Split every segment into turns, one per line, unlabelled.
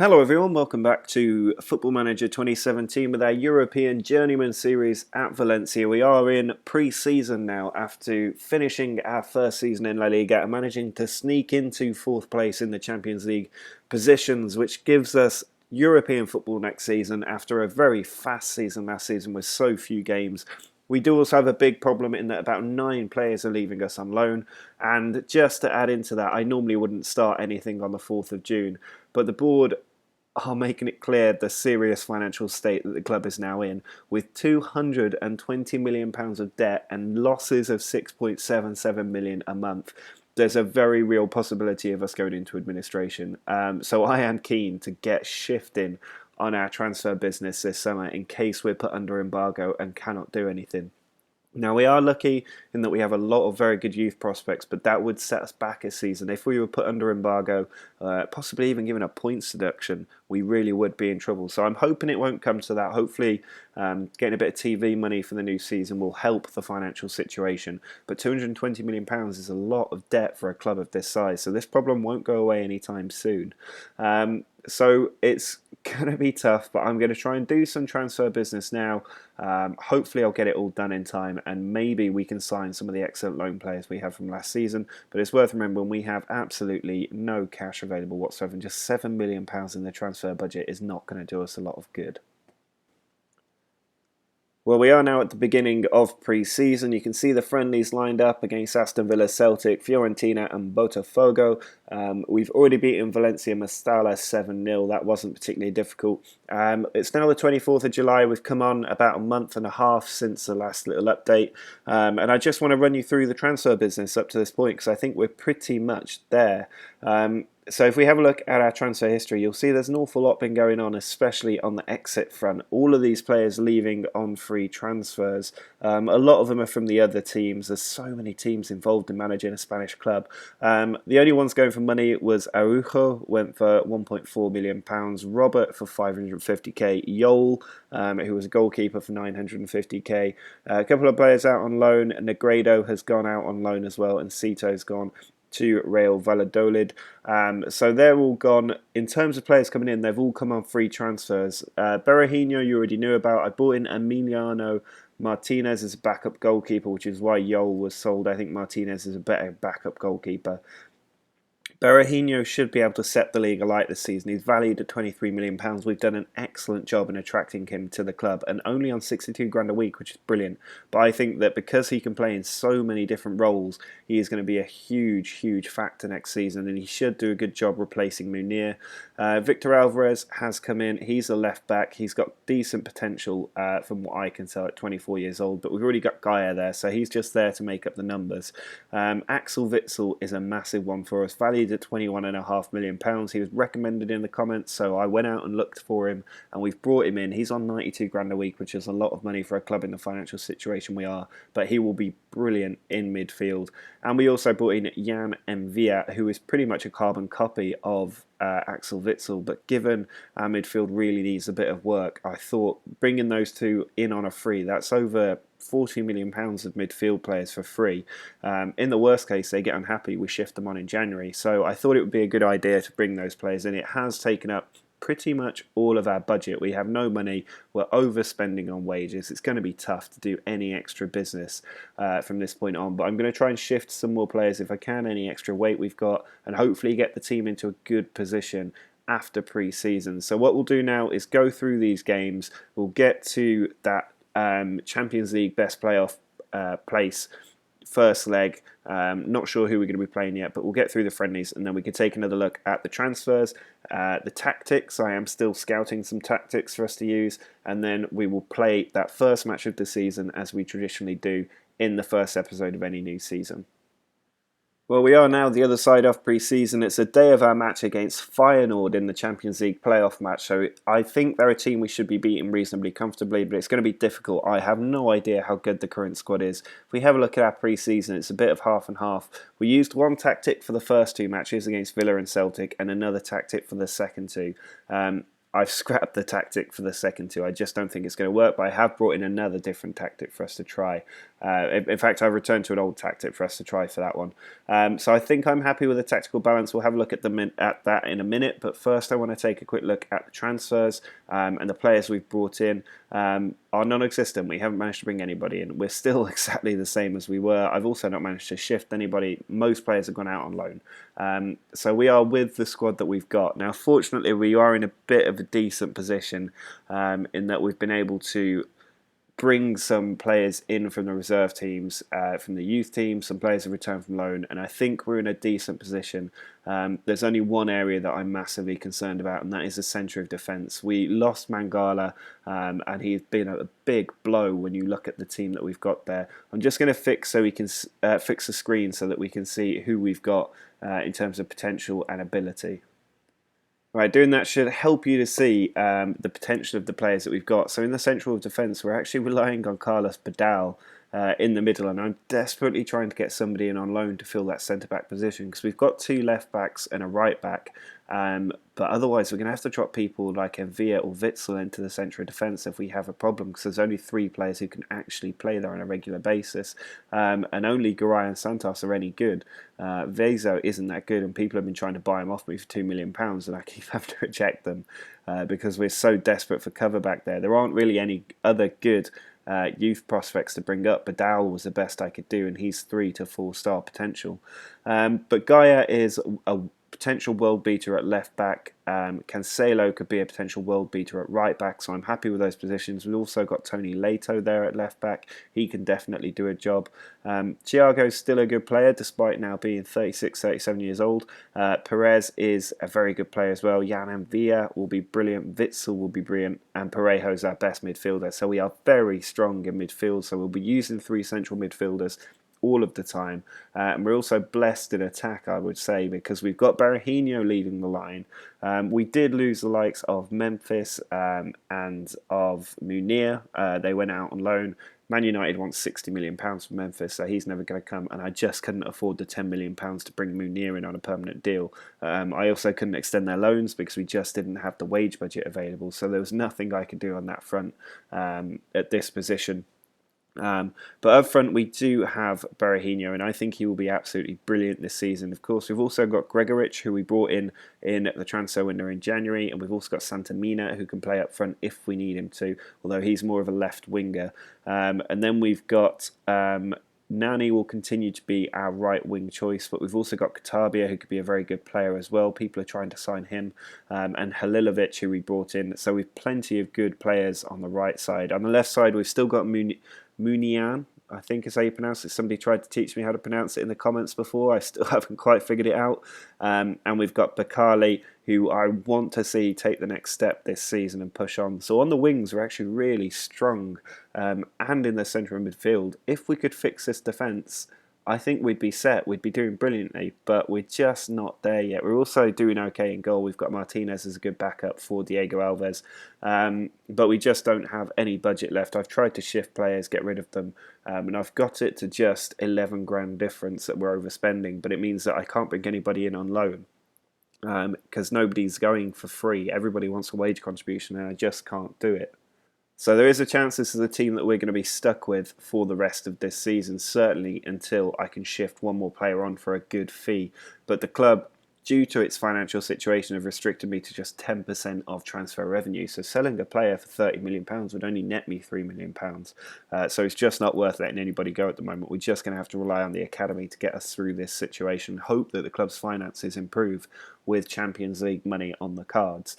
Hello everyone, welcome back to Football Manager 2017 with our European Journeyman series at Valencia. We are in pre-season now after finishing our first season in La Liga and managing to sneak into fourth place in the Champions League positions, which gives us European football next season after a very fast season last season with so few games. We do also have a big problem in that about 9 players are leaving us on loan, and just to add into that, I normally wouldn't start anything on the 4th of June, but the board are making it clear the serious financial state that the club is now in, with £220 million of debt and losses of 6.77 million a month. There's a very real possibility of us going into administration. So I am keen to get shifting on our transfer business this summer in case we're put under embargo and cannot do anything. Now, we are lucky in that we have a lot of very good youth prospects, but that would set us back a season. If we were put under embargo, possibly even given a points deduction, we really would be in trouble. So I'm hoping it won't come to that. Hopefully, getting a bit of TV money for the new season will help the financial situation. But £220 million is a lot of debt for a club of this size, so this problem won't go away anytime soon. So it's going to be tough, but I'm going to try and do some transfer business now. Hopefully I'll get it all done in time, and maybe we can sign some of the excellent loan players we have from last season. But it's worth remembering we have absolutely no cash available whatsoever, and just £7 million in the transfer budget is not going to do us a lot of good. Well, we are now at the beginning of pre-season. You can see the friendlies lined up against Aston Villa, Celtic, Fiorentina and Botafogo. We've already beaten Valencia Mestalla 7-0. That wasn't particularly difficult. It's now the 24th of July. We've come on about a month and a half since the last little update. And I just want to run you through the transfer business up to this point because I think we're pretty much there. So if we have a look at our transfer history, you'll see there's an awful lot been going on, especially on the exit front. All of these players leaving on free transfers. A lot of them are from the other teams. There's so many teams involved in managing a Spanish club. The only ones going for money was Araujo, went for £1.4 million. Robert for £550k. Yol, who was a goalkeeper, for £950k. A couple of players out on loan. Negredo has gone out on loan as well, and Cito's gone to Real Valladolid. So they're all gone. In terms of players coming in, they've all come on free transfers. Berahino you already knew about. I bought in Emiliano Martinez as a backup goalkeeper, which is why Yol was sold. I think Martinez is a better backup goalkeeper. Berahino should be able to set the league alight this season. He's valued at £23 million. We've done an excellent job in attracting him to the club, and only on 62 grand a week, which is brilliant. But I think that because he can play in so many different roles, he is going to be a huge, huge factor next season, and he should do a good job replacing Munir. Victor Alvarez has come in. He's a left back. He's got decent potential from what I can tell at 24 years old, but we've already got Gaia there, so he's just there to make up the numbers. Axel Witsel is a massive one for us, valued at £21.5 million. He was recommended in the comments, so I went out and looked for him, and we've brought him in. He's on 92 grand a week, which is a lot of money for a club in the financial situation we are, but he will be brilliant in midfield. And we also brought in Jan Mvia, who is pretty much a carbon copy of Axel Witsel, but given our midfield really needs a bit of work, I thought bringing those two in on a free, that's over £40 million of midfield players for free. In the worst case, they get unhappy, we shift them on in January. So I thought it would be a good idea to bring those players in. It has taken up pretty much all of our budget. We have no money. We're overspending on wages. It's going to be tough to do any extra business from this point on. But I'm going to try and shift some more players if I can, any extra weight we've got, and hopefully get the team into a good position after pre-season. So what we'll do now is go through these games. We'll get to that Champions League best playoff place first leg. Not sure who we're going to be playing yet, but we'll get through the friendlies and then we can take another look at the transfers, the tactics. I am still scouting some tactics for us to use, and then we will play that first match of the season as we traditionally do in the first episode of any new season. Well, we are now the other side of pre-season. It's a day of our match against Feyernord in the Champions League playoff match. So I think they're a team we should be beating reasonably comfortably, but it's going to be difficult. I have no idea how good the current squad is. If we have a look at our pre-season, it's a bit of half and half. We used one tactic for the first 2 matches against Villa and Celtic and another tactic for the second 2. I've scrapped the tactic for the second 2. I just don't think it's going to work, but I have brought in another different tactic for us to try. In fact, I've returned to an old tactic for us to try for that one. So I think I'm happy with the tactical balance. We'll have a look at that in a minute. But first, I want to take a quick look at the transfers and the players we've brought in. Are non-existent. We haven't managed to bring anybody in. We're still exactly the same as we were. I've also not managed to shift anybody. Most players have gone out on loan. So we are with the squad that we've got. Now, fortunately, we are in a bit of a decent position in that we've been able to bring some players in from the reserve teams, from the youth team. Some players have returned from loan, and I think we're in a decent position. There's only one area that I'm massively concerned about, and that is the centre of defence. We lost Mangala, and he's been a big blow when you look at the team that we've got there. I'm just going to fix the screen so that we can see who we've got in terms of potential and ability. Right, doing that should help you to see the potential of the players that we've got. So in the central of defence, we're actually relying on Carlos Badal in the middle, and I'm desperately trying to get somebody in on loan to fill that centre-back position because we've got 2 left-backs and a right-back, but otherwise we're going to have to drop people like Envia or Witzel into the centre of defence if we have a problem, because there's only 3 players who can actually play there on a regular basis, and only Garay and Santos are any good. Vezo isn't that good, and people have been trying to buy him off me for £2 million, and I keep having to reject them because we're so desperate for cover back there. There aren't really any other good youth prospects to bring up. Badal was the best I could do, and he's 3 to 4 star potential. But Gaia is a potential world beater at left back. Cancelo could be a potential world beater at right back, so I'm happy with those positions. We've also got Tony Leto there at left back. He can definitely do a job. Thiago's still a good player despite now being 36, 37 years old. Perez is a very good player as well. Jan Envia will be brilliant. Witzel will be brilliant. And Parejo's our best midfielder. So we are very strong in midfield. So we'll be using 3 central midfielders all of the time, and we're also blessed in attack, I would say, because we've got Berahino leading the line. We did lose the likes of Memphis and of Munir. They went out on loan. Man United wants £60 million from Memphis, so he's never going to come, and I just couldn't afford the £10 million to bring Munir in on a permanent deal. I also couldn't extend their loans because we just didn't have the wage budget available, so there was nothing I could do on that front at this position. But up front we do have Berahino, and I think he will be absolutely brilliant this season. Of course, we've also got Gregoric, who we brought in the transfer window in January, and we've also got Santamina, who can play up front if we need him to, although he's more of a left winger. And then we've got Nani will continue to be our right wing choice, but we've also got Katabia, who could be a very good player as well. People are trying to sign him, and Halilovic, who we brought in. So we've plenty of good players on the right side. On the left side, we've still got Munian, I think is how you pronounce it. Somebody tried to teach me how to pronounce it in the comments before. I still haven't quite figured it out. And we've got Bakali, who I want to see take the next step this season and push on. So on the wings, we're actually really strong. And in the centre of midfield, if we could fix this defence, I think we'd be set. We'd be doing brilliantly, but we're just not there yet. We're also doing okay in goal. We've got Martinez as a good backup for Diego Alvarez, but we just don't have any budget left. I've tried to shift players, get rid of them, and I've got it to just 11 grand difference that we're overspending, but it means that I can't bring anybody in on loan because nobody's going for free. Everybody wants a wage contribution, and I just can't do it. So there is a chance this is a team that we're going to be stuck with for the rest of this season, certainly until I can shift one more player on for a good fee. But the club, due to its financial situation, have restricted me to just 10% of transfer revenue. So selling a player for £30 million would only net me £3 million. So it's just not worth letting anybody go at the moment. We're just going to have to rely on the academy to get us through this situation. Hope that the club's finances improve with Champions League money on the cards.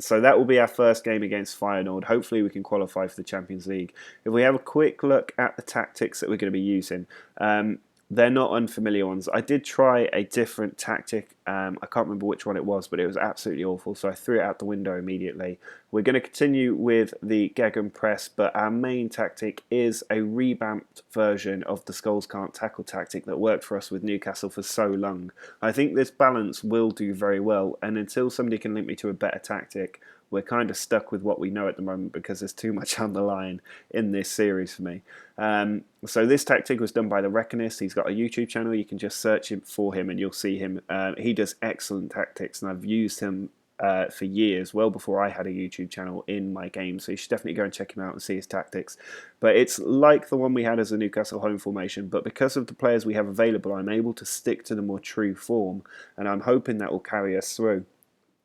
So that will be our first game against Feyernord. Hopefully we can qualify for the Champions League. If we have a quick look at the tactics that we're going to be using, they're not unfamiliar ones. I did try a different tactic. I can't remember which one it was, but it was absolutely awful, so I threw it out the window immediately. We're going to continue with the Gegen press, but our main tactic is a revamped version of the Skulls Can't Tackle tactic that worked for us with Newcastle for so long. I think this balance will do very well, and until somebody can link me to a better tactic, we're kind of stuck with what we know at the moment because there's too much on the line in this series for me. So this tactic was done by the Reckonist. He's got a YouTube channel. You can just search him for him and you'll see him. He does excellent tactics, and I've used him for years, well before I had a YouTube channel in my game, so you should definitely go and check him out and see his tactics. But it's like the one we had as a Newcastle home formation, but because of the players we have available, I'm able to stick to the more true form, and I'm hoping that will carry us through.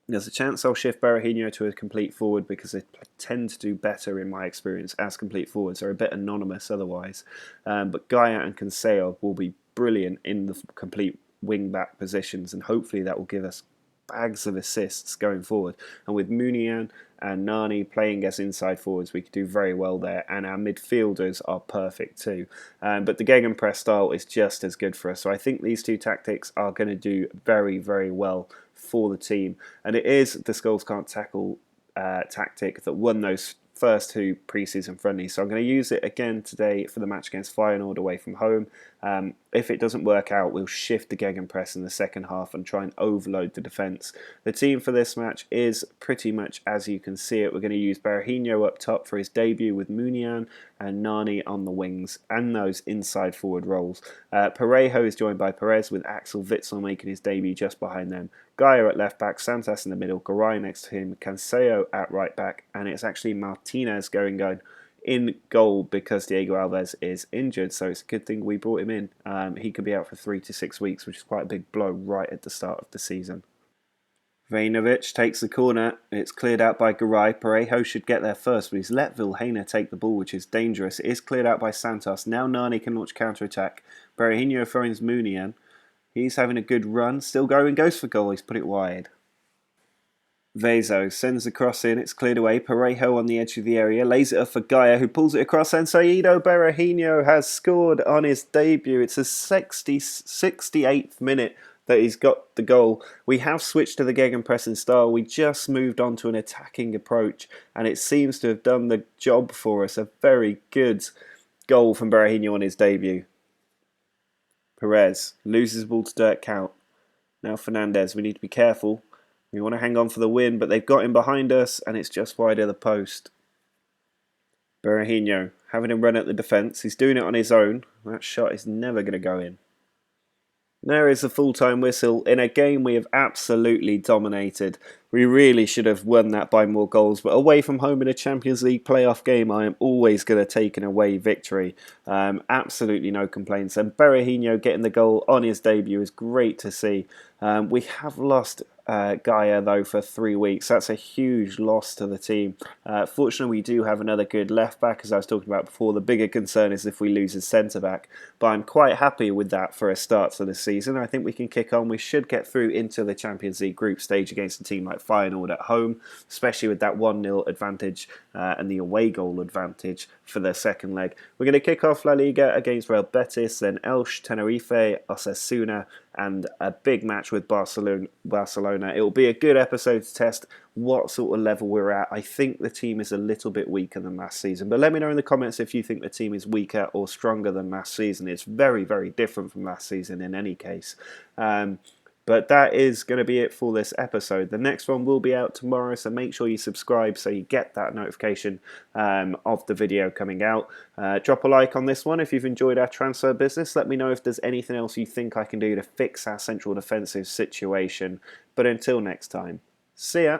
There's a chance I'll shift Berahino to a complete forward because they tend to do better in my experience as complete forwards. They're a bit anonymous otherwise. But Gaia and Cancelo will be brilliant in the complete wing-back positions, and hopefully that will give us bags of assists going forward. And with Munian and Nani playing as inside forwards, we could do very well there, and our midfielders are perfect too. But the gegenpress style is just as good for us, so I think these two tactics are going to do very, very well for the team. And it is the Skulls Can't Tackle tactic that won those first two pre-season friendlies, so I'm going to use it again today for the match against Feyernord away from home. If it doesn't work out, we'll shift the gegenpress in the second half and try and overload the defence. The team for this match is pretty much as you can see it. We're going to use Berahino up top for his debut with Munian and Nani on the wings and those inside forward roles. Parejo is joined by Perez with Axel Witsel making his debut just behind them. Gaia at left back, Santos in the middle, Garay next to him, Cancelo at right back, and it's actually Martinez going in goal because Diego Alvarez is injured, so it's a good thing we brought him in. He could be out for 3 to 6 weeks, which is quite a big blow right at the start of the season. Vejnovic takes the corner. It's cleared out by Garay. Parejo should get there first, but he's let Vilhena take the ball, which is dangerous. It is cleared out by Santos. Now Nani can launch counter-attack. Berahino throwing Munian. He's having a good run. Still going. Goes for goal. He's put it wide. Vezo sends the cross in. It's cleared away. Parejo on the edge of the area. Lays it up for Gaia, who pulls it across. And Saido Berahino has scored on his debut. It's a 68th minute that he's got the goal. We have switched to the gegenpressing style. We just moved on to an attacking approach, and it seems to have done the job for us. A very good goal from Berahino on his debut. Perez loses the ball to Dirk Kuyt. Now Fernandez. We need to be careful. We want to hang on for the win, but they've got him behind us, and it's just wide of the post. Berahino having him run at the defence. He's doing it on his own. That shot is never going to go in. There is the full-time whistle in a game we have absolutely dominated. We really should have won that by more goals, but away from home in a Champions League playoff game, I am always going to take an away victory. Absolutely no complaints. And Berahino getting the goal on his debut is great to see. We have lost Gaia though for 3 weeks. That's a huge loss to the team. Fortunately, we do have another good left back, as I was talking about before. The bigger concern is if we lose a centre back, but I'm quite happy with that for a start to the season. I think we can kick on. We should get through into the Champions League group stage against a team like Feyenoord at home, especially with that 1-0 advantage and the away goal advantage for the second leg. We're going to kick off La Liga against Real Betis, then Elche, Tenerife, Osasuna, and a big match with Barcelona. It will be a good episode to test what sort of level we're at. I think the team is a little bit weaker than last season, but let me know in the comments if you think the team is weaker or stronger than last season. It's very, very different from last season in any case. But that is going to be it for this episode. The next one will be out tomorrow, so make sure you subscribe so you get that notification of the video coming out. Drop a like on this one if you've enjoyed our transfer business. Let me know if there's anything else you think I can do to fix our central defensive situation. But until next time, see ya!